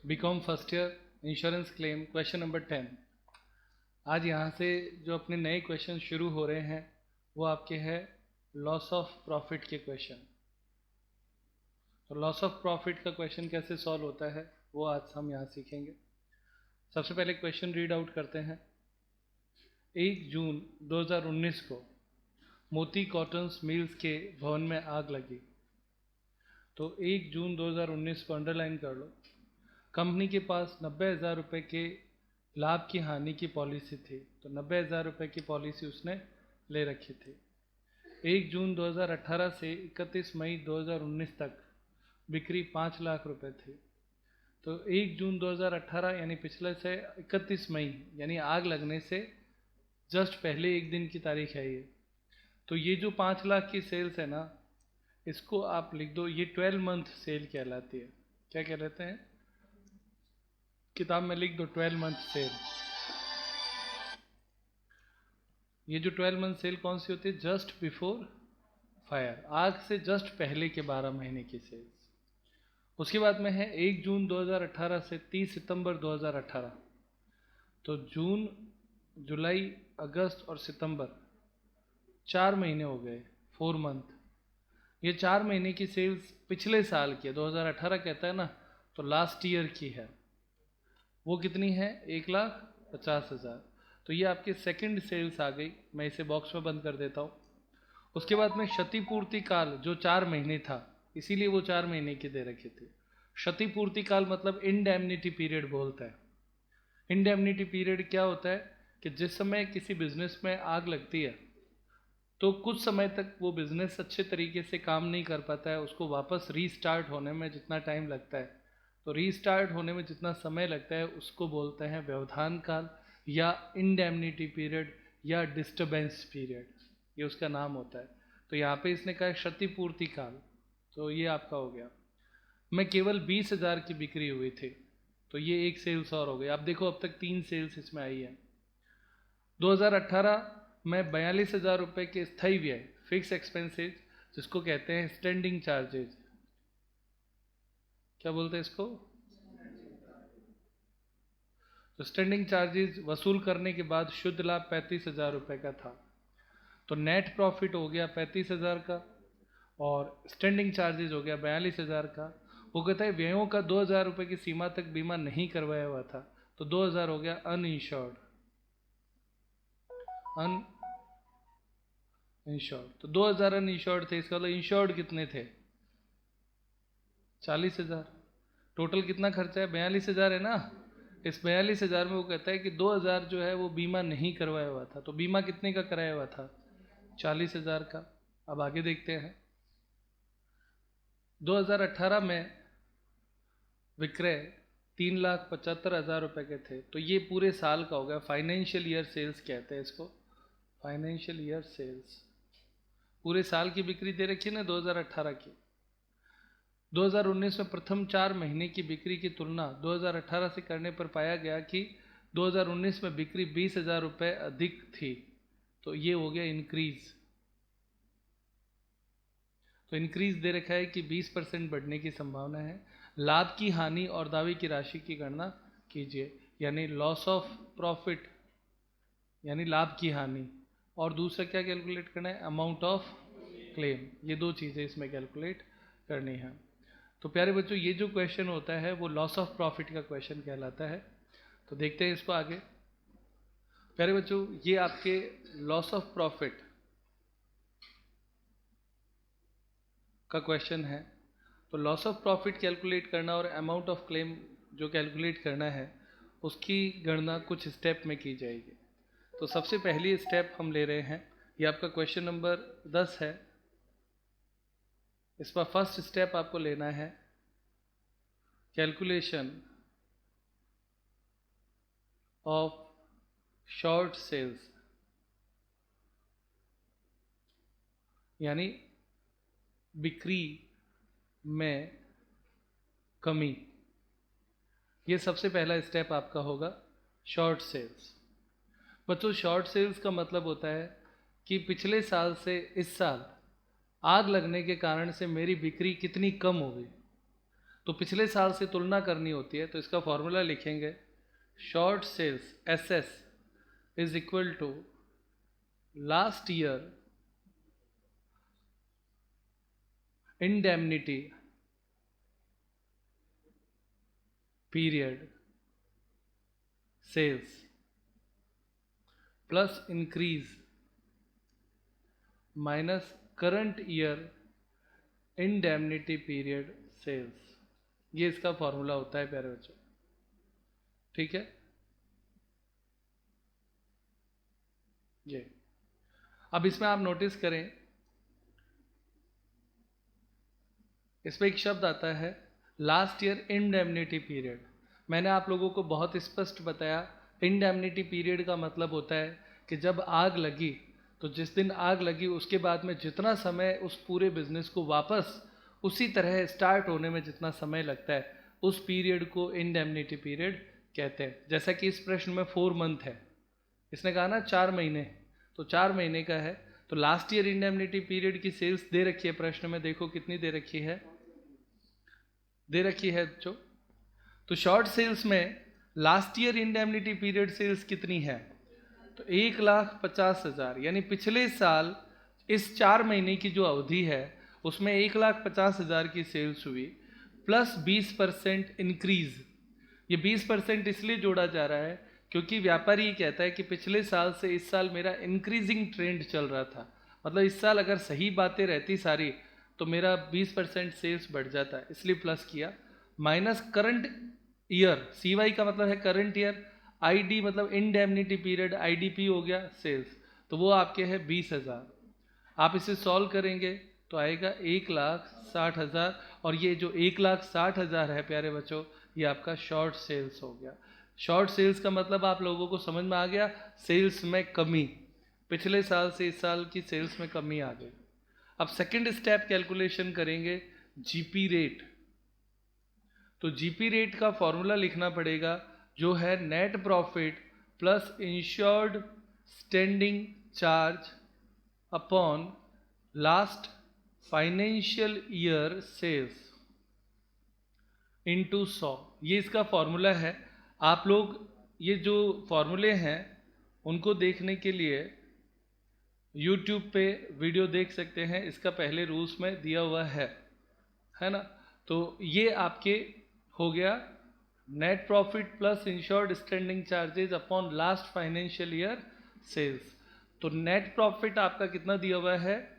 BCom first year insurance claim question number 10। आज यहाँ से जो अपने नए क्वेश्चन शुरू हो रहे हैं वो आपके हैं लॉस ऑफ प्रॉफिट के क्वेश्चन। तो लॉस ऑफ प्रॉफिट का क्वेश्चन कैसे सॉल्व होता है वो आज हम यहाँ सीखेंगे। सबसे पहले क्वेश्चन रीड आउट करते हैं। 1 जून 2019 को मोती कॉटन्स मिल्स के भवन में आग लगी। तो 1 जून 2019 को अंडरलाइन कर लो। कंपनी के पास 90,000 रुपये के लाभ की हानि की पॉलिसी थी, तो 90,000 रुपये की पॉलिसी उसने ले रखी थी। 1 जून 2018 से 31 मई 2019 तक बिक्री 5 लाख रुपए थी। तो 1 जून 2018 यानी पिछले से 31 मई यानी आग लगने से जस्ट पहले एक दिन की तारीख है ये। तो ये जो 5 लाख की सेल्स है ना, इसको आप लिख दो, ये 12 मंथ सेल कहलाती है। क्या कहलाते हैं? किताब में लिख दो 12 मंथ सेल। ये जो 12 मंथ सेल कौन सी होती है? जस्ट बिफोर फायर, आग से जस्ट पहले के 12 महीने की सेल्स। उसके बाद में है 1 जून 2018 से 30 सितंबर 2018। तो जून, जुलाई, अगस्त और सितंबर 4 महीने हो गए, 4 मंथ। ये 4 महीने की सेल्स पिछले साल की है, 2018 कहता है ना, तो लास्ट ईयर की है। वो कितनी है? 1,50,000। तो ये आपके सेकंड सेल्स आ गई। मैं इसे बॉक्स में बंद कर देता हूँ। उसके बाद में क्षतिपूर्ति काल जो 4 महीने था, इसीलिए वो 4 महीने की दे रखी थी। क्षतिपूर्ति काल मतलब इंडेमनिटी पीरियड बोलता है। इंडेमनिटी पीरियड क्या होता है कि जिस समय किसी बिजनेस में आग लगती है तो कुछ समय तक वो बिजनेस अच्छे तरीके से काम नहीं कर पाता है, उसको वापस रीस्टार्ट होने में जितना टाइम लगता है, तो रीस्टार्ट होने में जितना समय लगता है उसको बोलते हैं व्यवधान काल या इंडेमनिटी पीरियड या डिस्टर्बेंस पीरियड, ये उसका नाम होता है। तो यहाँ पे इसने कहा क्षतिपूर्ति काल, तो ये आपका हो गया। मैं केवल 20,000 की बिक्री हुई थी, तो ये एक सेल्स और हो गई। आप देखो अब तक 3 सेल्स इसमें आई है। 2018 में 42,000 रुपये के स्थायी व्यय फिक्स एक्सपेंसेस, जिसको कहते हैं स्टैंडिंग चार्जेज। क्या बोलते हैं इसको? तो स्टैंडिंग चार्जेस वसूल करने के बाद शुद्ध लाभ 35,000 रुपये का था। तो नेट प्रॉफिट हो गया 35,000 का और स्टैंडिंग चार्जेस हो गया 42,000 का। वो कहता है व्ययों का 2,000 रुपये की सीमा तक बीमा नहीं करवाया हुआ था, तो 2,000 हो गया अनइंश्योर्ड। तो 2,000 अनइंश्योर्ड थे, इसका मतलब इंश्योर्ड कितने थे? 40,000। टोटल कितना खर्चा है? 42,000 है ना। इस 42,000 में वो कहता है कि 2,000 जो है वो बीमा नहीं करवाया हुआ था। तो बीमा कितने का कराया हुआ था? 40,000 का। अब आगे देखते हैं। 2018 में विक्रय 3,75,000 रुपये के थे, तो ये पूरे साल का हो गया। फाइनेंशियल ईयर सेल्स कहते हैं इसको, फाइनेंशियल ईयर सेल्स। पूरे साल की बिक्री दे रखी है ना 2018 की। 2019 में प्रथम 4 महीने की बिक्री की तुलना 2018 से करने पर पाया गया कि 2019 में बिक्री 20,000 रुपये अधिक थी, तो ये हो गया इंक्रीज। तो इंक्रीज दे रखा है कि 20% बढ़ने की संभावना है। लाभ की हानि और दावे की राशि की गणना कीजिए, यानी लॉस ऑफ प्रॉफिट यानी लाभ की हानि, और दूसरा क्या कैलकुलेट करना है? Amount of claim. ये 2 चीज़ें इसमें कैलकुलेट करनी है। तो प्यारे बच्चों, ये जो क्वेश्चन होता है वो लॉस ऑफ प्रॉफिट का क्वेश्चन कहलाता है। तो देखते हैं इसको आगे। प्यारे बच्चों, ये आपके लॉस ऑफ प्रॉफिट का क्वेश्चन है। तो लॉस ऑफ प्रॉफिट कैलकुलेट करना और अमाउंट ऑफ क्लेम जो कैलकुलेट करना है, उसकी गणना कुछ स्टेप में की जाएगी। तो सबसे पहली स्टेप हम ले रहे हैं, ये आपका क्वेश्चन नंबर 10 है। इसका फर्स्ट स्टेप आपको लेना है कैलकुलेशन ऑफ शॉर्ट सेल्स, यानी बिक्री में कमी। ये सबसे पहला स्टेप आपका होगा शॉर्ट सेल्स। बच्चों, शॉर्ट सेल्स का मतलब होता है कि पिछले साल से इस साल आग लगने के कारण से मेरी बिक्री कितनी कम हो गई। तो पिछले साल से तुलना करनी होती है, तो इसका फॉर्मूला लिखेंगे short sales SS is equal to last year indemnity period sales plus increase minus current year indemnity period sales. ये इसका फॉर्मूला होता है प्यारे बच्चों, ठीक है। ये अब इसमें आप नोटिस करें, इसमें एक शब्द आता है लास्ट ईयर इंडेमनिटी पीरियड। मैंने आप लोगों को बहुत स्पष्ट बताया, इंडेमनिटी पीरियड का मतलब होता है कि जब आग लगी तो जिस दिन आग लगी उसके बाद में जितना समय उस पूरे बिजनेस को वापस उसी तरह स्टार्ट होने में जितना समय लगता है, उस पीरियड को इंडेमनिटी पीरियड कहते हैं। जैसा कि इस प्रश्न में 4 मंथ है, इसने कहा ना 4 महीने, तो 4 महीने का है। तो लास्ट ईयर इंडेमनिटी पीरियड की सेल्स दे रखी है प्रश्न में, देखो कितनी दे रखी है, दे रखी है जो। तो शॉर्ट सेल्स में last year indemnity period sales कितनी है, तो 1,50,000, यानी पिछले साल इस 4 महीने की जो अवधि है उसमें 1,50,000 की सेल्स हुई प्लस 20% इंक्रीज। ये 20% इसलिए जोड़ा जा रहा है क्योंकि व्यापारी ये कहता है कि पिछले साल से इस साल मेरा इंक्रीजिंग ट्रेंड चल रहा था, मतलब इस साल अगर सही बातें रहती सारी तो मेरा 20% सेल्स बढ़ जाता है, इसलिए प्लस किया। माइनस करंट ईयर, CY का मतलब है करंट ईयर, ID मतलब इंडेमनिटी पीरियड, IDP हो गया सेल्स, तो वो आपके है 20,000। आप इसे सॉल्व करेंगे तो आएगा 1,60,000, और ये जो 1,60,000 है प्यारे बच्चों, ये आपका शॉर्ट सेल्स हो गया। शॉर्ट सेल्स का मतलब आप लोगों को समझ में आ गया, सेल्स में कमी, पिछले साल से इस साल की सेल्स में कमी आ गई। अब सेकंड स्टेप कैलकुलेशन करेंगे जीपी रेट। तो जीपी रेट का फॉर्मूला लिखना पड़ेगा जो है net profit plus insured standing charge upon last financial year sales into 100। ये इसका फॉर्मूला है। आप लोग ये जो फॉर्मूले हैं उनको देखने के लिए YouTube पे वीडियो देख सकते हैं, इसका पहले रूल्स में दिया हुआ है ना। तो ये आपके हो गया net profit plus insured standing charges upon last financial year sales. तो नेट प्रॉफिट आपका कितना दिया हुआ है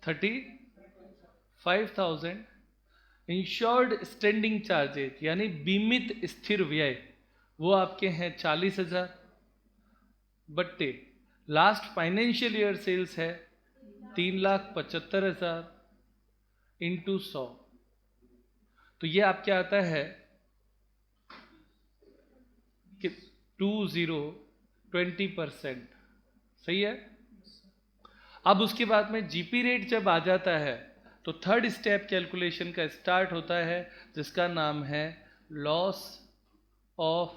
35,000। इंश्योर्ड स्टैंडिंग चार्जेस यानी बीमित स्थिर व्यय वो आपके हैं 40,000 बट्टे लास्ट फाइनेंशियल ईयर सेल्स है 3,75,000 इंटू 100। तो ये आपके आता है कि 20% सही है। अब उसके बाद में जीपी रेट जब आ जाता है तो थर्ड स्टेप कैलकुलेशन का स्टार्ट होता है जिसका नाम है लॉस ऑफ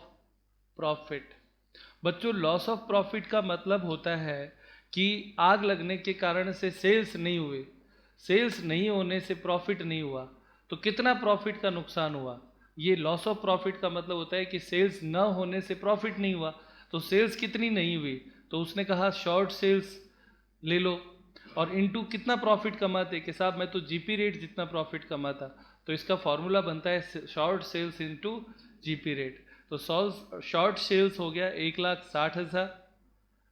प्रॉफिट। बच्चों लॉस ऑफ प्रॉफिट का मतलब होता है कि आग लगने के कारण से सेल्स नहीं हुए, सेल्स नहीं होने से प्रॉफिट नहीं हुआ, तो कितना प्रॉफिट का नुकसान हुआ। ये लॉस ऑफ प्रॉफिट का मतलब होता है कि सेल्स न होने से प्रॉफिट नहीं हुआ, तो सेल्स कितनी नहीं हुई, तो उसने कहा शॉर्ट सेल्स ले लो और इनटू कितना प्रॉफिट कमाते कि साहब मैं तो जीपी रेट जितना प्रॉफिट कमाता, तो इसका फॉर्मूला बनता है short sales into GP rate. तो शॉर्ट सेल्स हो गया 1,60,000।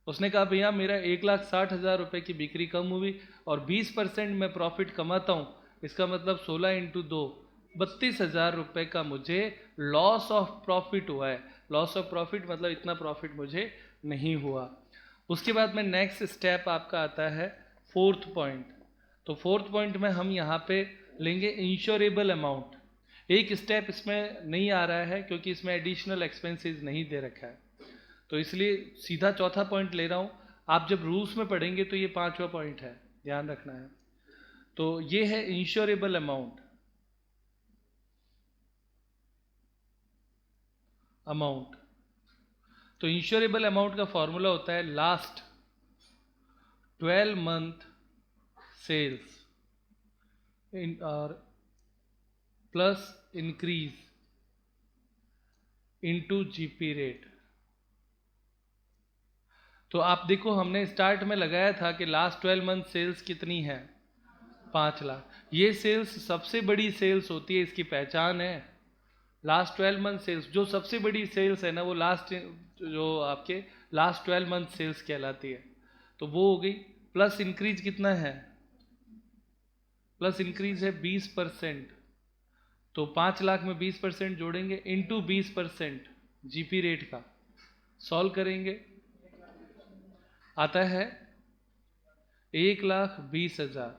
उसने कहा भैया मेरा 1,60,000 रुपये की बिक्री कम हुई और 20% मैं प्रॉफिट कमाता हूँ, इसका मतलब 16 इंटू 2 32,000 रुपये का मुझे लॉस ऑफ प्रॉफिट हुआ है। लॉस ऑफ प्रॉफिट मतलब इतना प्रॉफिट मुझे नहीं हुआ। उसके बाद में नेक्स्ट स्टेप आपका आता है फोर्थ पॉइंट। तो फोर्थ पॉइंट में हम यहाँ पे लेंगे इंश्योरेबल अमाउंट। एक स्टेप इसमें नहीं आ रहा है क्योंकि इसमें एडिशनल एक्सपेंसेस नहीं दे रखा है, तो इसलिए सीधा चौथा पॉइंट ले रहा हूँ। आप जब रूल्स में पढ़ेंगे तो ये 5वां पॉइंट है, ध्यान रखना है। तो ये है इंश्योरेबल अमाउंट। तो इंश्योरेबल अमाउंट का फॉर्मूला होता है लास्ट 12 मंथ सेल्स और plus increase into GP rate. तो आप देखो हमने स्टार्ट में लगाया था कि लास्ट 12 मंथ सेल्स कितनी है, 5 लाख। ये सेल्स सबसे बड़ी सेल्स होती है, इसकी पहचान है लास्ट 12 मंथ सेल्स। जो सबसे बड़ी सेल्स है ना वो जो आपके लास्ट 12 मंथ सेल्स कहलाती है। तो वो हो गई। प्लस इंक्रीज कितना है, प्लस इंक्रीज है 20%। तो 5 लाख में 20% जोड़ेंगे इंटू 20% जीपी रेट का, सॉल्व करेंगे आता है 1,20,000।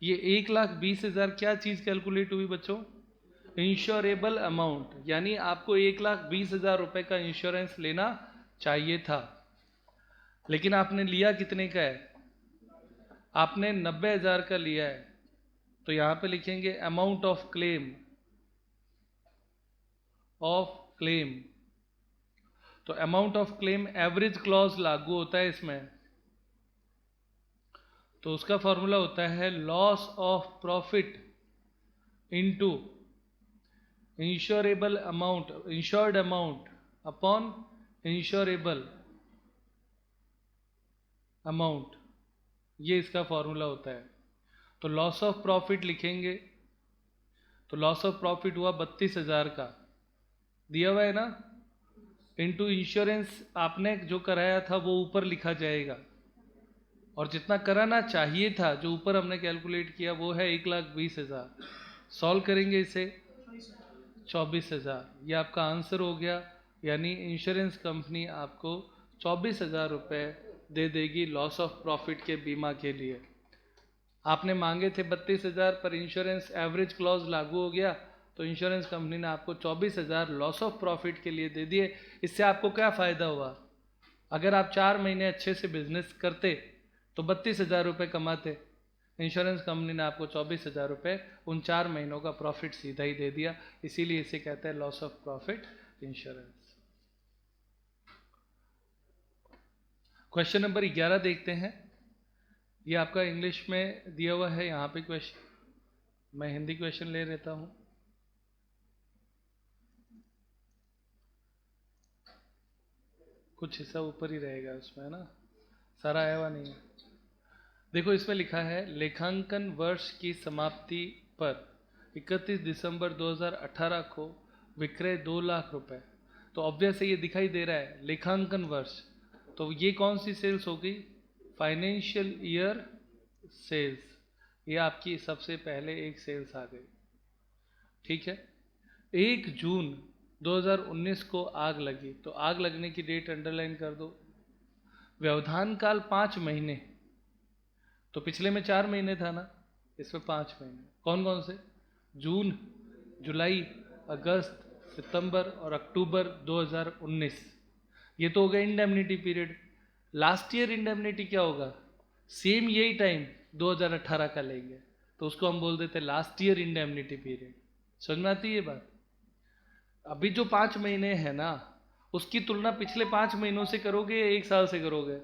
ये 1,20,000 क्या चीज कैलकुलेट हुई बच्चों, इंश्योरेबल अमाउंट, यानी आपको 1,20,000 रुपए का इंश्योरेंस लेना चाहिए था। लेकिन आपने लिया कितने का है, आपने 90,000 का लिया है। तो यहां पे लिखेंगे अमाउंट ऑफ क्लेम। तो amount of claim average clause लागू होता है इसमें। तो उसका फॉर्मूला होता है loss of profit into insurable amount, insured amount upon insurable amount, ये इसका फॉर्मूला होता है। तो लॉस ऑफ प्रॉफिट लिखेंगे, तो लॉस ऑफ प्रॉफिट हुआ 32,000 का, दिया हुआ है ना, इनटू इंश्योरेंस आपने जो कराया था वो ऊपर लिखा जाएगा, और जितना कराना चाहिए था जो ऊपर हमने कैलकुलेट किया वो है 1,20,000। सॉल्व करेंगे इसे 24,000, ये आपका आंसर हो गया। यानी इंश्योरेंस कंपनी आपको 24,000 रुपये दे देगी लॉस ऑफ प्रॉफिट के बीमा के लिए। आपने मांगे थे 32,000 पर इंश्योरेंस एवरेज क्लॉज लागू हो गया, तो इंश्योरेंस कंपनी ने आपको 24,000 लॉस ऑफ प्रॉफिट के लिए दे दिए। इससे आपको क्या फ़ायदा हुआ, अगर आप 4 महीने अच्छे से बिजनेस करते तो 32,000 रुपये कमाते, इंश्योरेंस कंपनी ने आपको 24,000 रुपये उन 4 महीनों का प्रॉफिट सीधा ही दे दिया। इसीलिए इसे कहते हैं loss of profit insurance. Question number 11 देखते हैं। ये आपका इंग्लिश में दिया हुआ है यहाँ पे क्वेश्चन, मैं हिंदी क्वेश्चन ले लेता हूँ। कुछ हिस्सा ऊपर ही रहेगा उसमें ना, सारा आया हुआ नहीं है। देखो इसमें लिखा है लेखांकन वर्ष की समाप्ति पर 31 दिसंबर 2018 को विक्रय 2 लाख रुपए। तो ऑब्वियस है ये दिखाई दे रहा है लेखांकन वर्ष, तो ये कौन सी सेल्स होगी, फाइनेंशियल ईयर सेल्स। ये आपकी सबसे पहले एक सेल्स आ गई, ठीक है। 1 जून 2019 को आग लगी, तो आग लगने की डेट अंडरलाइन कर दो। व्यवधान काल 5 महीने, तो पिछले में 4 महीने था ना, इसमें 5 महीने। कौन कौन से, जून, जुलाई, अगस्त, सितंबर और अक्टूबर 2019। ये तो हो गया indemnity period. Last year indemnity क्या होगा, सेम यही टाइम 2018 का लेंगे, तो उसको हम बोल देते लास्ट ईयर इंडेमनिटी पीरियड। समझ में आती है ये बात। अभी जो 5 महीने है ना, उसकी तुलना पिछले 5 महीनों से करोगे या 1 साल से करोगे,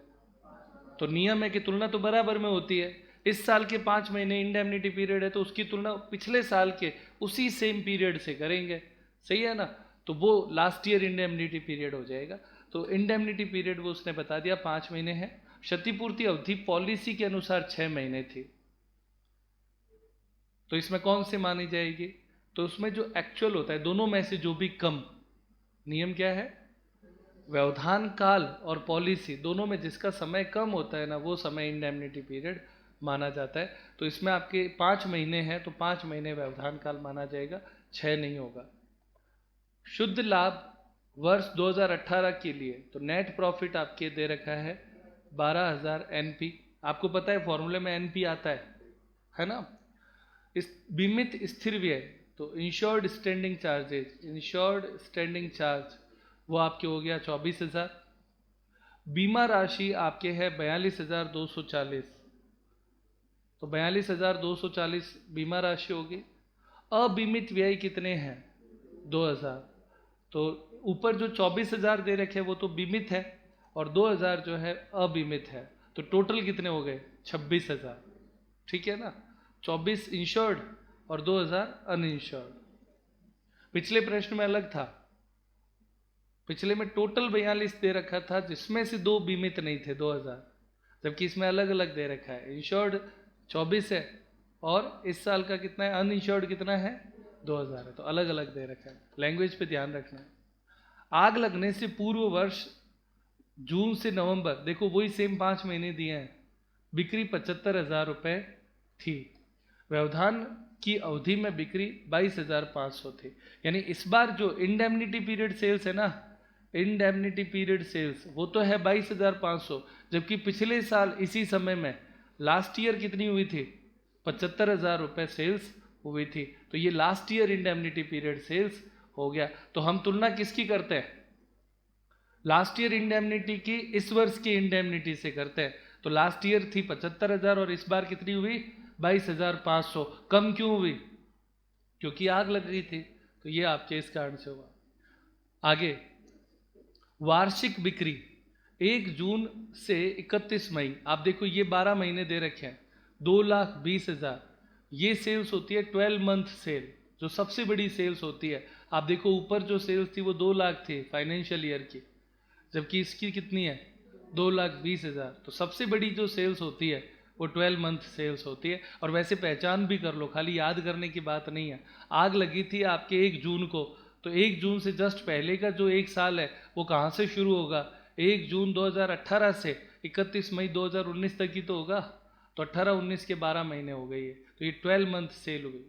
तो नियम है कि तुलना तो बराबर में होती है। इस साल के 5 महीने इंडेमनिटी पीरियड है, तो उसकी तुलना पिछले साल के उसी सेम पीरियड से करेंगे, सही है ना। तो वो लास्ट ईयर इंडेमनिटी पीरियड हो जाएगा। तो इंडेमनिटी पीरियड वो उसने बता दिया 5 महीने है। क्षतिपूर्ति अवधि पॉलिसी के अनुसार 6 महीने थी, तो इसमें कौन सी मानी जाएगी, तो उसमें जो एक्चुअल होता है दोनों में से जो भी कम, नियम क्या है, व्यवधान काल और पॉलिसी दोनों में जिसका समय कम होता है ना, वो समय इंडेमनिटी पीरियड माना जाता है। तो इसमें आपके 5 महीने हैं, तो 5 महीने व्यवधान काल माना जाएगा, 6 नहीं होगा। शुद्ध लाभ वर्ष 2018 के लिए, तो नेट प्रॉफिट आपके दे रखा है 12,000 एनपी। आपको पता है फॉर्मूले में एनपी आता है ना। इस बीमित स्थिर व्यय, तो insured standing charges, insured standing charge वो आपके हो गया 24,000। बीमा राशि आपके है 42,240, तो 42,240 बीमा राशि होगी। अबीमित व्यय कितने हैं, 2,000। तो ऊपर जो 24,000 दे रखे वो तो बीमित है, और 2,000 जो है अबीमित है, तो टोटल कितने हो गए, 26,000, ठीक है ना। 24 इंश्योर्ड और 2,000 अनइंश्योर्ड, पिछले प्रश्न में अलग था, पिछले में टोटल 42 दे रखा था जिसमें से 2 बीमित नहीं थे 2000, जबकि इसमें अलग अलग दे रखा है। इंश्योर्ड 24 है और इस साल का कितना है, अनइंश्योर्ड कितना है 2000 है, तो अलग अलग दे रखा है। लैंग्वेज पे ध्यान रखना है। आग लगने से पूर्व वर्ष जून से नवंबर, देखो वही सेम 5 महीने दिए हैं, बिक्री 75,000 रुपये थी, व्यवधान की अवधि में बिक्री 22,500 थी। यानी इस बार जो इंडेमनिटी पीरियड सेल्स है ना, इंडेमनिटी पीरियड सेल्स वो तो है 22,500, जबकि पिछले साल इसी समय में लास्ट ईयर कितनी हुई थी, 75,000 रुपये सेल्स हुई थी। तो ये last year indemnity period sales हो गया। तो हम तुलना किसकी करते हैं, लास्ट ईयर इंडेमनिटी की इस वर्ष की इंडेमनिटी से करते हैं। तो लास्ट ईयर थी 75,000 और इस बार कितनी हुई 22,500। कम क्यों हुई, क्योंकि आग लग गई थी। तो ये आपके इस कारण से हुआ। आगे वार्षिक बिक्री 1 जून से 31 मई, आप देखो ये 12 महीने दे रखे हैं, 2,20,000 ये सेल्स होती है 12 मंथ सेल, जो सबसे बड़ी सेल्स होती है। आप देखो ऊपर जो सेल्स थी वो 2 लाख थी फाइनेंशियल ईयर की, जबकि इसकी कितनी है 2,20,000। तो सबसे बड़ी जो सेल्स होती है वो 12 मंथ सेल्स होती है। और वैसे पहचान भी कर लो, खाली याद करने की बात नहीं है। आग लगी थी आपके 1 जून को, तो 1 जून से जस्ट पहले का जो 1 साल है वो कहाँ से शुरू होगा, 1 जून 2018 से 31 मई 2019 तक ही तो होगा। तो 18-19 के 12 महीने हो गई है, तो ये 12 मंथ सेल हुई।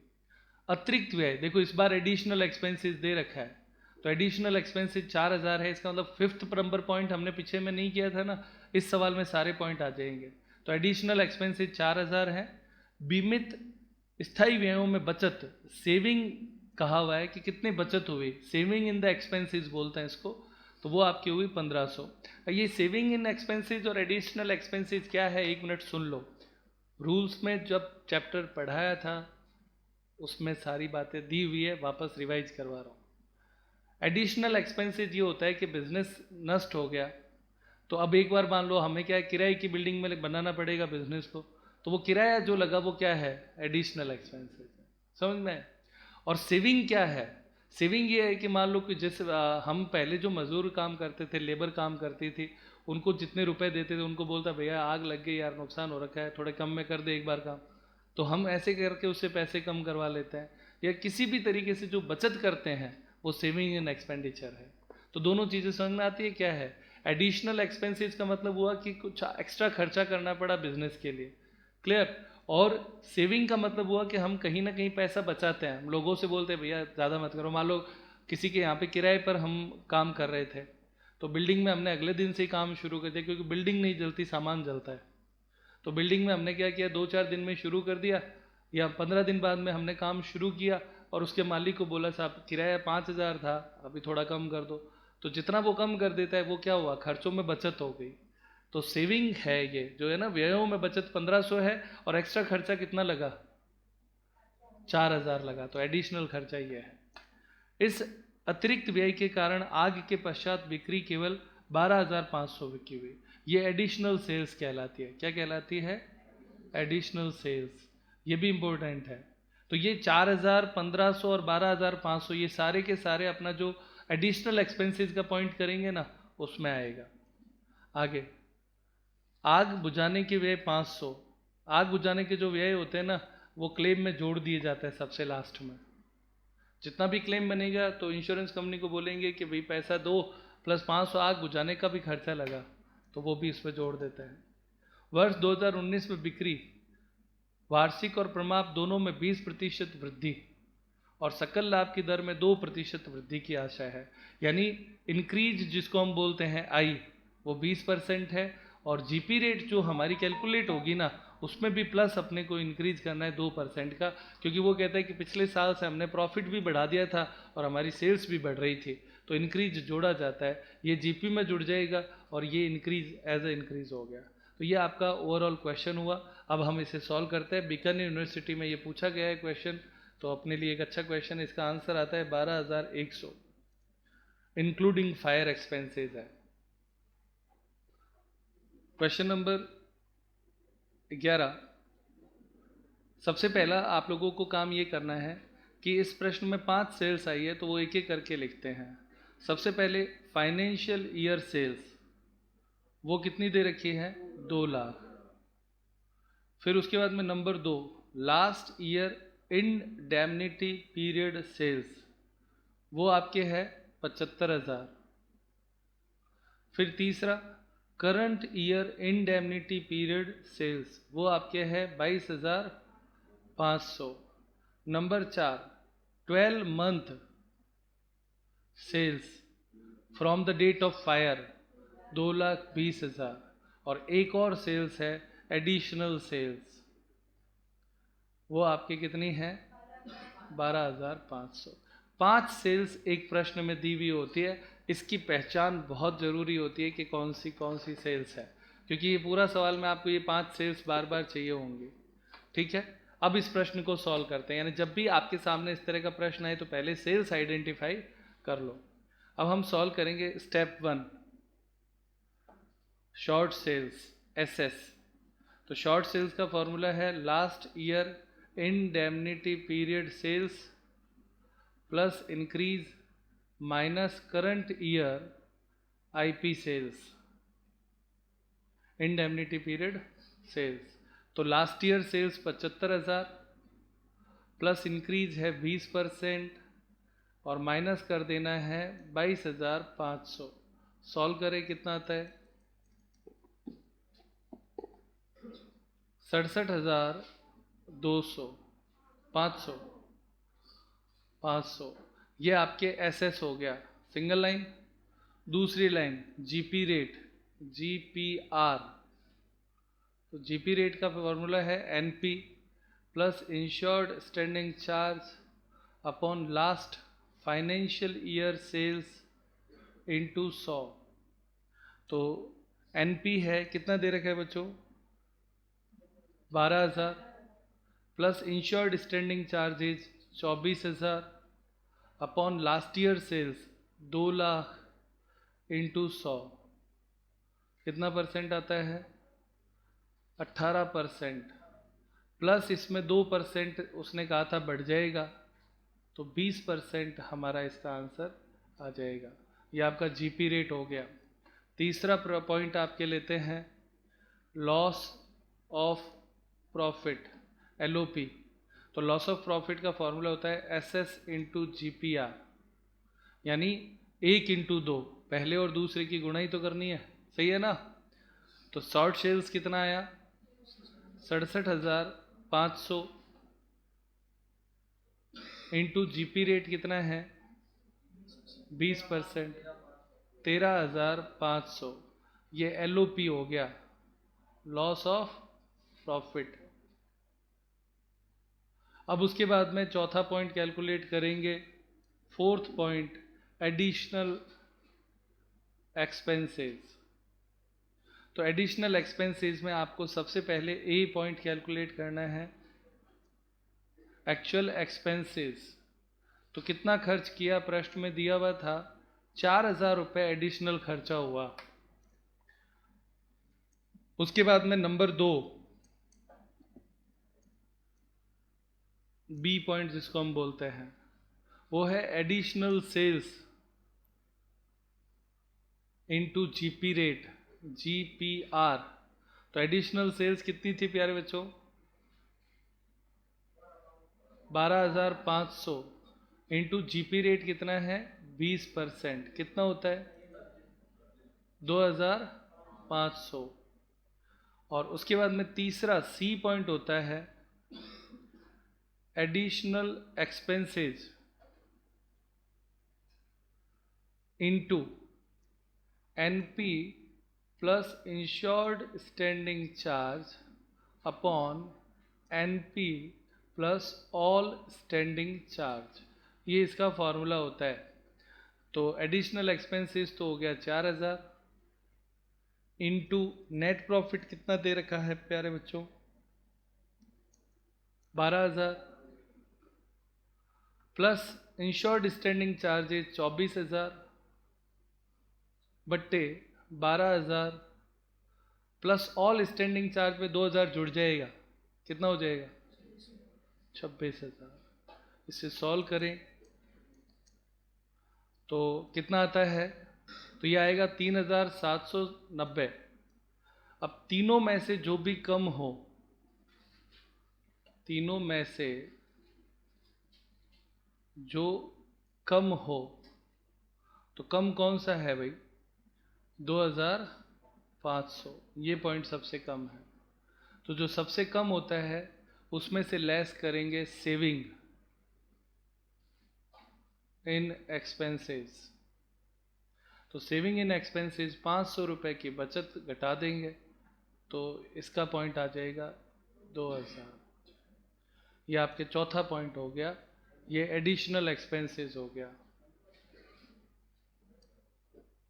अतिरिक्त व्यय, देखो इस बार एडिशनल एक्सपेंसेस दे रखा है, तो एडिशनल एक्सपेंसेस 4,000 है। इसका मतलब 5th नंबर पॉइंट हमने पीछे में नहीं किया था ना, इस सवाल में सारे पॉइंट आ जाएंगे। तो एडिशनल एक्सपेंसेस 4,000 है। बीमित स्थायी व्ययों में बचत, सेविंग कहा हुआ है कि कितनी बचत हुई, सेविंग इन द एक्सपेंसेस बोलते हैं इसको, तो वो आपकी हुई 1,500। ये सेविंग इन एक्सपेंसेस और एडिशनल एक्सपेंसेस क्या है, 1 मिनट सुन लो। रूल्स में जब चैप्टर पढ़ाया था उसमें सारी बातें दी हुई है, वापस रिवाइज करवा रहा हूँ। एडिशनल एक्सपेंसेस ये होता है कि बिजनेस नष्ट हो गया, तो अब एक बार मान लो हमें क्या है, किराए की बिल्डिंग में बनाना पड़ेगा बिजनेस को, तो वो किराया जो लगा वो क्या है, एडिशनल एक्सपेंसेस, समझ में। और सेविंग क्या है, सेविंग ये है कि मान लो कि जैसे हम पहले जो मजदूर काम करते थे, लेबर काम करती थी, उनको जितने रुपए देते थे उनको बोलता भैया आग लग गई यार, नुकसान हो रखा है, थोड़े कम में कर दे एक बार काम, तो हम ऐसे करके उससे पैसे कम करवा लेते हैं। या किसी भी तरीके से जो बचत करते हैं वो सेविंग एंड एक्सपेंडिचर है। तो दोनों चीज़ें समझ में आती है क्या है। एडिशनल एक्सपेंसेस का मतलब हुआ कि कुछ एक्स्ट्रा खर्चा करना पड़ा बिजनेस के लिए, क्लियर। और सेविंग का मतलब हुआ कि हम कहीं ना कहीं पैसा बचाते हैं, हम लोगों से बोलते हैं भैया ज़्यादा मत करो। मान लो किसी के यहाँ पे किराए पर हम काम कर रहे थे, तो बिल्डिंग में हमने अगले दिन से ही काम शुरू कर दिया, क्योंकि बिल्डिंग नहीं जलती, सामान जलता है। तो बिल्डिंग में हमने क्या किया, 2-4 दिन में शुरू कर दिया, या 15 दिन बाद में हमने काम शुरू किया, और उसके मालिक को बोला साहब किराया 5,000 था, अभी थोड़ा कम कर दो। तो जितना वो कम कर देता है वो क्या हुआ, खर्चों में बचत हो गई। तो सेविंग है ये जो है ना, व्ययों में बचत 1,500 है, और एक्स्ट्रा खर्चा कितना लगा, 4,000 लगा, तो एडिशनल खर्चा ये है। इस अतिरिक्त व्यय के कारण आग के पश्चात बिक्री केवल 12,500 बिकी हुई, ये एडिशनल सेल्स कहलाती है। क्या कहलाती है, एडिशनल सेल्स, ये भी इंपॉर्टेंट है। तो ये 4,000, 1,500 और 12,500 ये सारे के सारे अपना जो एडिशनल एक्सपेंसेस का पॉइंट करेंगे ना उसमें आएगा। आगे आग बुझाने के व्यय 500, आग बुझाने के जो व्यय होते हैं ना वो क्लेम में जोड़ दिए जाते हैं सबसे लास्ट में। जितना भी क्लेम बनेगा तो इंश्योरेंस कंपनी को बोलेंगे कि भाई पैसा दो प्लस 500 आग बुझाने का भी खर्चा लगा, तो वो भी इसमें जोड़ देते हैं। वर्ष 2019 में बिक्री वार्षिक और प्रमाप दोनों में 20% वृद्धि और सकल लाभ की दर में 2% वृद्धि की आशा है। यानी इंक्रीज जिसको हम बोलते हैं आई, वो 20% है, और जीपी रेट जो हमारी कैलकुलेट होगी ना उसमें भी प्लस अपने को इंक्रीज करना है 2% का, क्योंकि वो कहता है कि पिछले साल से हमने प्रॉफिट भी बढ़ा दिया था और हमारी सेल्स भी बढ़ रही थी, तो इंक्रीज जोड़ा जाता है, ये जीपी में जुड़ जाएगा और ये इंक्रीज एज ए इंक्रीज हो गया। तो ये आपका ओवरऑल क्वेश्चन हुआ। अब हम इसे सॉल्व करते हैं। बीकानेर यूनिवर्सिटी में ये पूछा गया है क्वेश्चन, तो अपने लिए एक अच्छा क्वेश्चन, इसका आंसर आता है 12,100 इंक्लूडिंग फायर एक्सपेंसेस है। क्वेश्चन नंबर 11, सबसे पहला आप लोगों को काम ये करना है कि इस प्रश्न में 5 सेल्स आई है, तो वो एक एक करके लिखते हैं। सबसे पहले फाइनेंशियल ईयर सेल्स, वो कितनी दे रखी है? 2 लाख। फिर उसके बाद में number 2, last year indemnity period sales, वो आपके है 75,000। फिर तीसरा, current year indemnity period sales, वो आपके है 22,500। Number 4, 12 month sales from the date of fire, 2,20,000। और एक और सेल्स है एडिशनल सेल्स, वो आपकी कितनी है? 12,500। 5 सेल्स एक प्रश्न में दी हुई होती है। इसकी पहचान बहुत ज़रूरी होती है कि कौन सी सेल्स है, क्योंकि ये पूरा सवाल में आपको ये 5 सेल्स बार बार चाहिए होंगी। ठीक है, अब इस प्रश्न को सॉल्व करते हैं। यानी जब भी आपके सामने इस तरह का प्रश्न आए तो पहले सेल्स आइडेंटिफाई कर लो। अब हम सॉल्व करेंगे स्टेप 1, शॉर्ट सेल्स, SS। तो शॉर्ट सेल्स का फॉर्मूला है last year indemnity period sales plus increase minus current year IP sales, indemnity period sales. तो last year sales 75,000 plus increase है 20% और माइनस कर देना है 22,500। सॉल्व करें, कितना आता है? 67,200, 500। ये आपके SS हो गया, सिंगल लाइन। दूसरी लाइन GP रेट, GPR। तो GP रेट का फॉर्मूला है NP plus insured standing charge upon last financial year sales into 100। तो NP है, कितना दे रखा है बच्चों? 12,000 plus insured standing charges 24,000 upon last year sales 2 lakh into 100, कितना परसेंट आता है? 18%। प्लस इसमें 2% उसने कहा था बढ़ जाएगा, तो 20% हमारा इसका आंसर आ जाएगा। ये आपका GP रेट हो गया। तीसरा पॉइंट आपके लेते हैं लॉस ऑफ प्रॉफिट, LOP। तो लॉस ऑफ प्रॉफिट का फॉर्मूला होता है SS इंटू GPR, यानी 1 इंटू 2, पहले और दूसरे की गुणा ही तो करनी है, सही है ना? तो शॉर्ट सेल्स कितना आया? 67,500 इंटू GP रेट कितना है? 20%, 13,500। ये LOP हो गया, लॉस ऑफ प्रॉफिट। अब उसके बाद में चौथा पॉइंट कैलकुलेट करेंगे। Fourth point, additional expenses. तो एडिशनल एक्सपेंसेस में आपको सबसे पहले A पॉइंट कैलकुलेट करना है, एक्चुअल एक्सपेंसेस। तो कितना खर्च किया? प्रश्न में दिया हुआ था 4,000 रुपये एडिशनल खर्चा हुआ। उसके बाद में नंबर 2, B पॉइंट जिसको हम बोलते हैं, वो है additional sales into GP rate, GPR। तो एडिशनल सेल्स कितनी थी प्यारे बच्चों? 12,500 इंटू GP रेट कितना है? 20%, कितना होता है? 2,500। और उसके बाद में तीसरा C पॉइंट होता है additional expenses into NP plus insured standing charge upon NP plus all standing charge. ये इसका फॉर्मूला होता है। तो एडिशनल एक्सपेंसेस तो हो गया 4,000 इंटू नेट प्रॉफिट कितना दे रखा है प्यारे बच्चों? 12,000 प्लस इंश्योर्ड स्टैंडिंग चार्जेज 24,000 बट्टे 12,000 प्लस ऑल स्टैंडिंग चार्ज पे 2,000 जुड़ जाएगा, कितना हो जाएगा? 26,000। इसे सॉल्व करें तो कितना आता है, तो ये आएगा 3790। अब तीनों में से जो भी कम हो, तीनों में से जो कम हो, तो कम कौन सा है भाई, 2500, ये पॉइंट सबसे कम है। तो जो सबसे कम होता है उसमें से लेस करेंगे सेविंग इन एक्सपेंसेस। तो सेविंग इन एक्सपेंसेस 500 रुपये की बचत घटा देंगे, तो इसका पॉइंट आ जाएगा 2000। ये आपके चौथा पॉइंट हो गया, ये एडिशनल एक्सपेंसेस हो गया।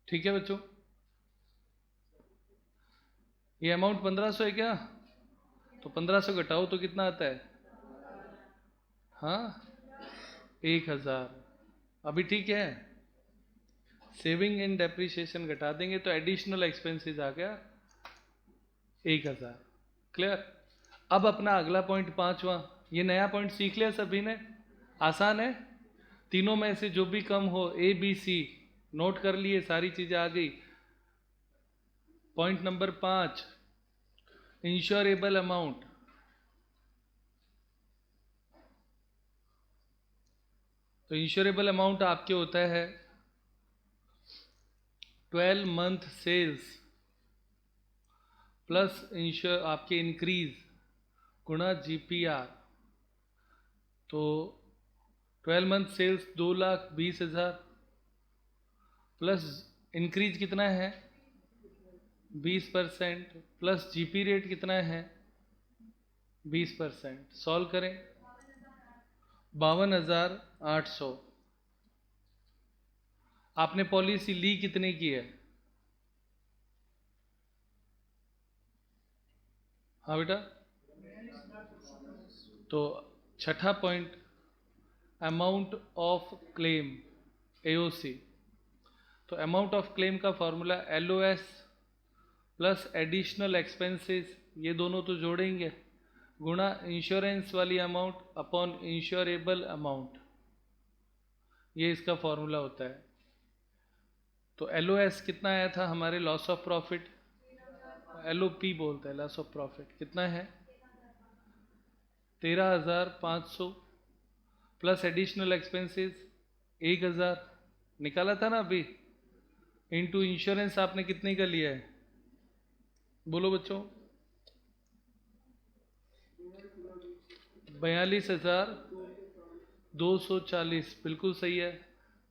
ठीक है बच्चों, ये अमाउंट 1500 है क्या, तो 1500 घटाओ तो कितना आता है, हाँ 1000। अभी ठीक है, सेविंग इन डेप्रिसिएशन घटा देंगे तो एडिशनल एक्सपेंसेस आ गया 1000। क्लियर। अब अपना अगला पॉइंट पांचवा, ये नया पॉइंट सीख लिया सभी ने, आसान है। तीनों में से जो भी कम हो, ए बी सी नोट कर लिए, सारी चीजें आ गई। Point number 5, insurable amount. तो इंश्योरेबल अमाउंट आपके होता है 12 मंथ सेल्स प्लस आपके इंक्रीज गुणा जीपीआर। तो 12 मंथ सेल्स 2,20,000 प्लस इंक्रीज कितना है 20% प्लस जीपी रेट कितना है 20%। सॉल्व करें, 52,800। आपने पॉलिसी ली कितने की है, हाँ बेटा। तो छठा point, amount of claim AOC. तो अमाउंट ऑफ क्लेम का formula LOS plus additional expenses, ये दोनों तो जोड़ेंगे, गुणा इंश्योरेंस वाली अमाउंट अपॉन इंश्योरेबल अमाउंट, ये इसका फॉर्मूला होता है। तो एलओएस कितना आया था हमारे, लॉस ऑफ प्रॉफिट, एलओपी बोलते हैं, लॉस ऑफ प्रॉफिट कितना है 13,500 प्लस एडिशनल एक्सपेंसेस 1,000 निकाला था ना अभी, इनटू इंश्योरेंस आपने कितने का लिया है, बोलो बच्चों, 42,240, बिल्कुल सही है,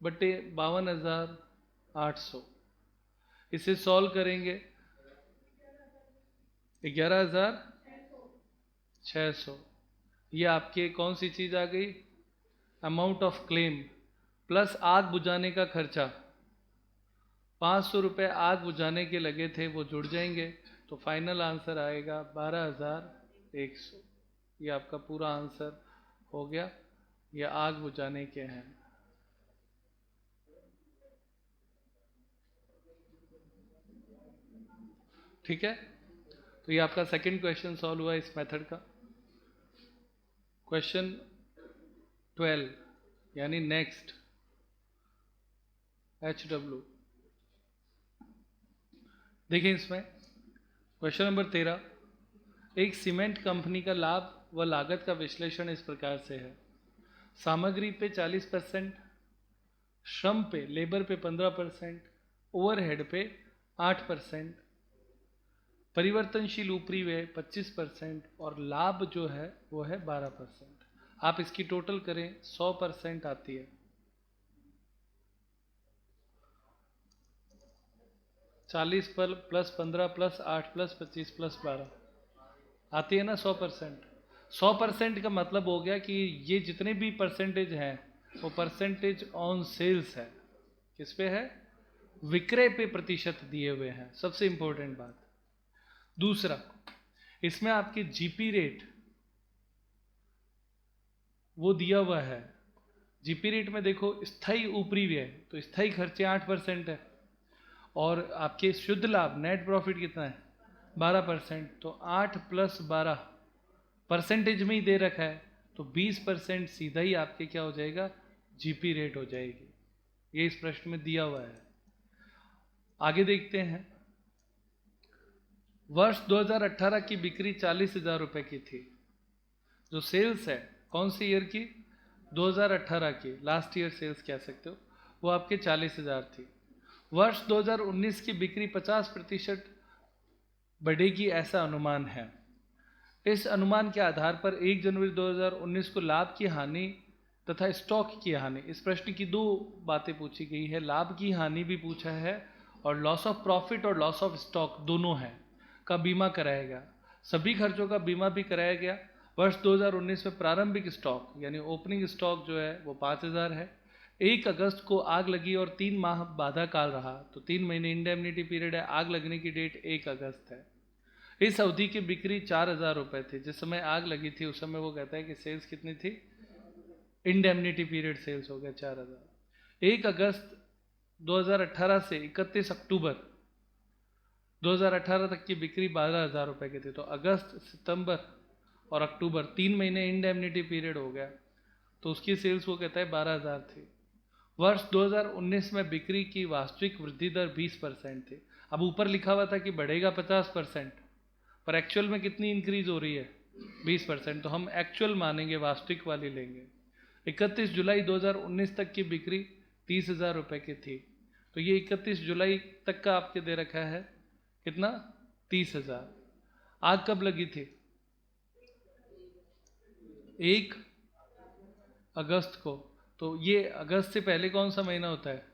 बटे 52,800। इसे सॉल्व करेंगे 11,600। ये आपके कौन सी चीज आ गई, अमाउंट ऑफ क्लेम प्लस आग बुझाने का खर्चा, 500 रुपये आग बुझाने के लगे थे, वो जुड़ जाएंगे, तो फाइनल आंसर आएगा 12,100। ये आपका पूरा आंसर हो गया, ये आग बुझाने के हैं। ठीक है, तो ये आपका सेकंड क्वेश्चन सॉल्व हुआ इस मेथड का। क्वेश्चन 12 यानी नेक्स्ट HW, देखिए इसमें क्वेश्चन नंबर 13, एक सीमेंट कंपनी का लाभ व लागत का विश्लेषण इस प्रकार से है, सामग्री पे 40%, श्रम पे लेबर पे 15%, ओवरहेड पे 8%, परिवर्तनशील ऊपरी व्यय 25% और लाभ जो है वो है 12%। आप इसकी टोटल करें 100% आती है। 40 पर प्लस 15 प्लस 8 प्लस 25 प्लस 12 आती है ना 100%। 100% का मतलब हो गया कि ये जितने भी परसेंटेज हैं वो परसेंटेज ऑन सेल्स है, किस पे है, विक्रय पे प्रतिशत दिए हुए हैं, सबसे इंपॉर्टेंट बात। दूसरा, इसमें आपके जीपी रेट वो दिया हुआ है, जीपी रेट में देखो स्थायी ऊपरी व्यय, तो स्थायी खर्चे 8% है, और आपके शुद्ध लाभ नेट प्रॉफिट कितना है 12%, तो 8 प्लस 12 परसेंटेज में ही दे रखा है, तो 20% सीधा ही आपके क्या हो जाएगा, जीपी रेट हो जाएगी। ये इस प्रश्न में दिया हुआ है। आगे देखते हैं। वर्ष 2018 की बिक्री 40,000 रुपये की थी। जो सेल्स है कौन सी ईयर की, 2018 की, लास्ट ईयर सेल्स कह सकते हो, वो आपके 40,000 थी। वर्ष 2019 की बिक्री 50% बढ़ेगी ऐसा अनुमान है। इस अनुमान के आधार पर 1 जनवरी 2019 को लाभ की हानि तथा स्टॉक की हानि, इस प्रश्न की दो बातें पूछी गई है, लाभ की हानि भी पूछा है और लॉस ऑफ प्रॉफिट और लॉस ऑफ स्टॉक दोनों है का बीमा कराया गया। सभी खर्चों का बीमा भी कराया गया। वर्ष 2019 में प्रारंभिक स्टॉक यानी ओपनिंग स्टॉक जो है वो 5,000 है। 1 अगस्त को आग लगी और 3 माह बाधा काल रहा, तो 3 महीने इंडेमनिटी पीरियड है। आग लगने की डेट 1 अगस्त है। इस अवधि की बिक्री 4,000 रुपये थी। जिस समय आग लगी थी उस समय वो कहता है कि सेल्स कितनी थी, इंडेमनिटी पीरियड सेल्स हो गया 4,000। 1 अगस्त 2018 से 31 अक्टूबर 2018 तक की बिक्री 12,000 रुपये की थी। तो अगस्त, सितंबर और अक्टूबर 3 महीने इंडेमनिटी पीरियड हो गया, तो उसकी सेल्स वो कहता है 12,000 थी। वर्ष 2019 में बिक्री की वास्तविक वृद्धि दर 20% थी। अब ऊपर लिखा हुआ था कि बढ़ेगा 50%, पर एक्चुअल में कितनी इंक्रीज हो रही है, 20%। तो हम एक्चुअल मानेंगे, वास्तविक वाली लेंगे। 31 जुलाई 2019 तक की बिक्री 30,000 रुपये की थी। तो ये 31 जुलाई तक का आपके दे रखा है कितना, 30,000। आग कब लगी थी, 1 अगस्त को। तो ये अगस्त से पहले कौन सा महीना होता है,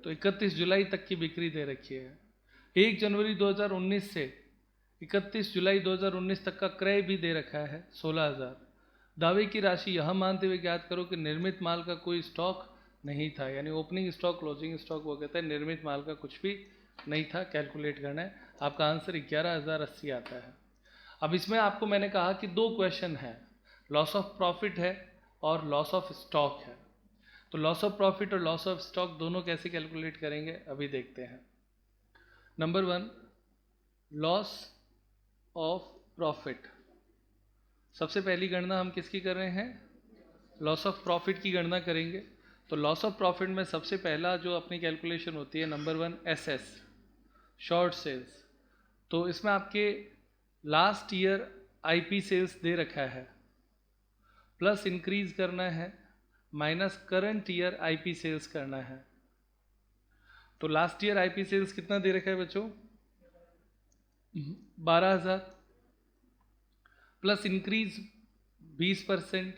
तो 31 जुलाई तक की बिक्री दे रखी है। 1 जनवरी 2019 से 31 जुलाई 2019 तक का क्रय भी दे रखा है 16,000। दावे की राशि यह मानते हुए ज्ञात करो कि निर्मित माल का कोई स्टॉक नहीं था, यानी ओपनिंग स्टॉक, क्लोजिंग स्टॉक वो कहता है निर्मित माल का कुछ भी नहीं था। कैलकुलेट करना है, आपका आंसर 11,080 आता है। अब इसमें आपको मैंने कहा कि 2 क्वेश्चन है, लॉस ऑफ प्रॉफिट है और लॉस ऑफ स्टॉक है। तो लॉस ऑफ प्रॉफिट और लॉस ऑफ स्टॉक दोनों कैसे कैलकुलेट करेंगे अभी देखते हैं। Number 1, loss of profit. सबसे पहली गणना हम किसकी कर रहे हैं, लॉस ऑफ प्रॉफिट की गणना करेंगे। तो लॉस ऑफ प्रॉफिट में सबसे पहला जो अपनी कैलकुलेशन होती है, नंबर 1 एसएस, शॉर्ट सेल्स। तो इसमें आपके लास्ट ईयर आईपी सेल्स दे रखा है, प्लस इंक्रीज करना है, minus current year IP sales करना है। तो लास्ट ईयर आईपी सेल्स कितना दे रखा है बच्चों, 12,000, plus increase 20%,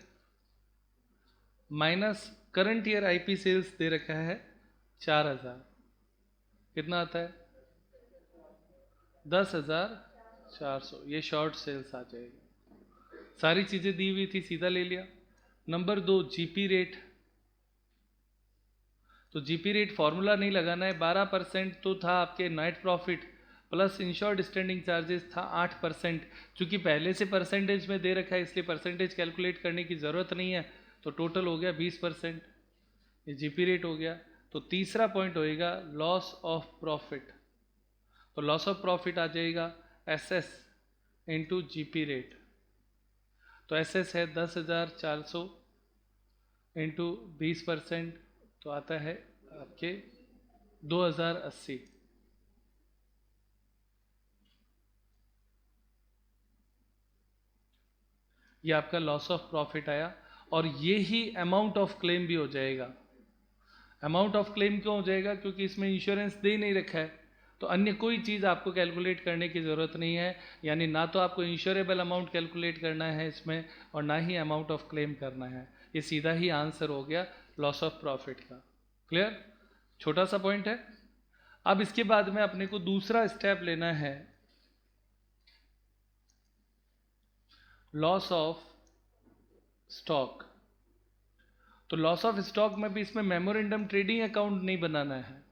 minus current year IP sales दे रखा है 4,000, कितना आता है 10,400। ये शॉर्ट सेल्स आ जाएगी। सारी चीजें दी हुई थी, सीधा ले लिया। Number 2 GP rate. तो जीपी रेट फॉर्मूला नहीं लगाना है, 12% तो था आपके net profit, plus insured standing charges था 8%। चूंकि पहले से परसेंटेज में दे रखा है इसलिए परसेंटेज कैलकुलेट करने की ज़रूरत नहीं है, तो टोटल हो गया 20%। ये जीपी रेट हो गया। तो तीसरा पॉइंट होएगा लॉस ऑफ प्रॉफिट। तो लॉस ऑफ प्रॉफिट आ जाएगा एसएस इंटू जीपी रेट। तो एसएस है 10,400 इंटू 20%, तो आता है आपके 2,080। ये आपका लॉस ऑफ प्रॉफिट आया, और ये ही अमाउंट ऑफ क्लेम भी हो जाएगा। अमाउंट ऑफ क्लेम क्यों हो जाएगा, क्योंकि इसमें इंश्योरेंस दे नहीं रखा है, तो अन्य कोई चीज़ आपको कैलकुलेट करने की ज़रूरत नहीं है। यानी ना तो आपको इंश्योरेबल अमाउंट कैलकुलेट करना है इसमें, और ना ही अमाउंट ऑफ क्लेम करना है। ये सीधा ही आंसर हो गया लॉस ऑफ प्रॉफिट का। क्लियर, छोटा सा पॉइंट है। अब इसके बाद में अपने को दूसरा स्टेप लेना है, लॉस ऑफ स्टॉक। तो लॉस ऑफ स्टॉक में भी इसमें मेमोरेंडम ट्रेडिंग अकाउंट नहीं बनाना है।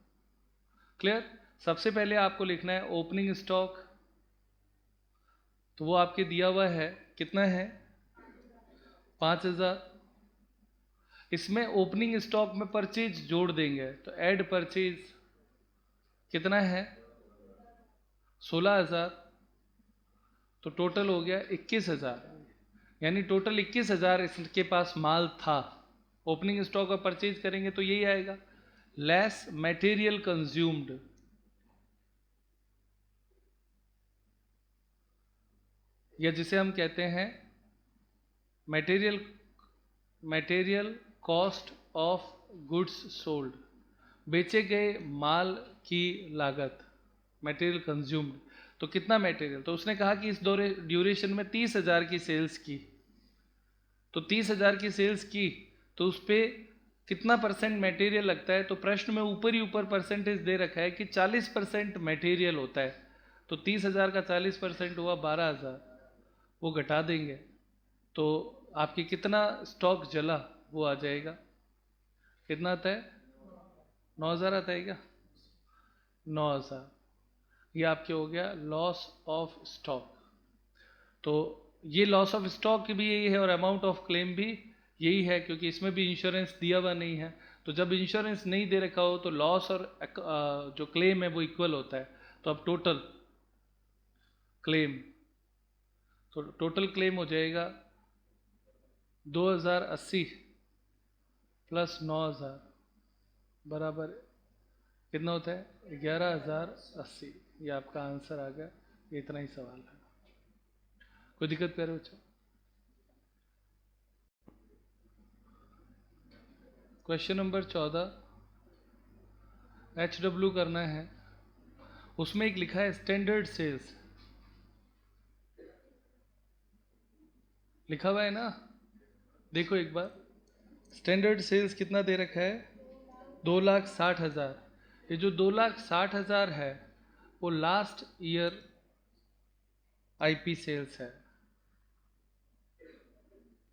क्लियर, सबसे पहले आपको लिखना है ओपनिंग स्टॉक। तो वो आपके दिया हुआ है, कितना है 5,000। इसमें ओपनिंग स्टॉक में परचेज जोड़ देंगे, तो ऐड परचेज कितना है 16,000, तो टोटल हो गया 21,000। यानी टोटल 21,000 इसके पास माल था। ओपनिंग स्टॉक और परचेज करेंगे तो यही आएगा, लेस मटेरियल कंज्यूम्ड, या जिसे हम कहते हैं material cost of goods sold, बेचे गए माल की लागत, मटेरियल कंज्यूम्ड। तो कितना मटेरियल, तो उसने कहा कि इस ड्यूरेशन में 30,000 की सेल्स की, तो 30,000 की सेल्स की तो उस पर कितना परसेंट मटेरियल लगता है, तो प्रश्न में ऊपर ही ऊपर परसेंटेज दे रखा है कि 40% मटेरियल होता है, तो 30,000 का 40% हुआ 12,000, वो घटा देंगे तो आपकी कितना स्टॉक जला वो आ जाएगा, कितना आता है, 9,000 आता है क्या, 9,000। ये आपके हो गया लॉस ऑफ स्टॉक। तो ये लॉस ऑफ स्टॉक भी यही है और अमाउंट ऑफ क्लेम भी यही है, क्योंकि इसमें भी इंश्योरेंस दिया हुआ नहीं है। तो जब इंश्योरेंस नहीं दे रखा हो तो लॉस और जो क्लेम है वो इक्वल होता है। तो अब टोटल क्लेम, तो टोटल क्लेम हो जाएगा 2,080 प्लस 9,000 बराबर कितना होता है, 11,080। ये आपका आंसर आ गया। ये इतना ही सवाल है, कोई दिक्कत प्यारे बच्चों। क्वेश्चन नंबर 14 HW करना है। उसमें एक लिखा है स्टैंडर्ड सेल्स, लिखा हुआ है ना, देखो एक बार। स्टैंडर्ड सेल्स कितना दे रखा है, 2,60,000। ये जो 2,60,000 है वो लास्ट ईयर आईपी सेल्स है,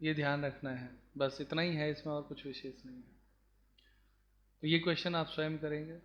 ये ध्यान रखना है। बस इतना ही है इसमें, और कुछ विशेष नहीं है। तो ये क्वेश्चन आप स्वयं करेंगे।